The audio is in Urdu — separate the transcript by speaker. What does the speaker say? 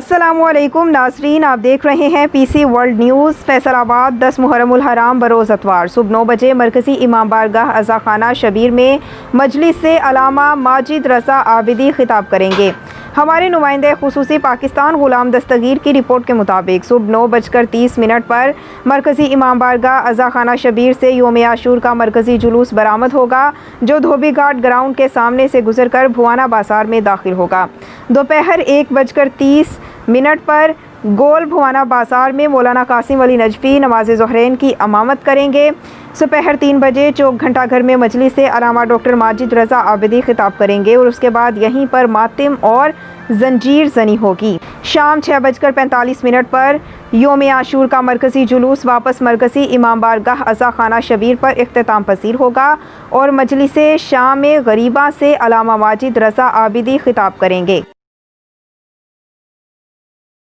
Speaker 1: السلام علیکم ناظرین، آپ دیکھ رہے ہیں پی سی ورلڈ نیوز۔ فیصل آباد 10 محرم الحرام بروز اتوار صبح 9 بجے مرکزی امام بارگاہ عزاخانہ شبیر میں مجلس سے علامہ ماجد عابدی خطاب کریں گے۔ ہمارے نمائندے خصوصی پاکستان غلام دستگیر کی رپورٹ کے مطابق صبح 9:30 پر مرکزی امام بارگاہ عزاخانہ شبیر سے یوم عاشور کا مرکزی جلوس برآمد ہوگا، جو دھوبی گھاٹ گراؤنڈ کے سامنے سے گزر کر بھوانا بازار میں داخل ہوگا۔ دوپہر 1:30 پر گول بھوانا بازار میں مولانا قاسم علی نجفی نماز ظہرین کی امامت کریں گے۔ دوپہر 3 بجے چوک گھنٹہ گھر میں مجلس سے علامہ ڈاکٹر ماجد عابدی خطاب کریں گے اور اس کے بعد یہیں پر ماتم اور زنجیر زنی ہوگی۔ شام 6:45 پر یوم عاشور کا مرکزی جلوس واپس مرکزی امام بارگاہ عزاخانہ شبیر پر اختتام پذیر ہوگا اور مجلس شام میں غریباں سے علامہ ماجد عابدی خطاب کریں گے۔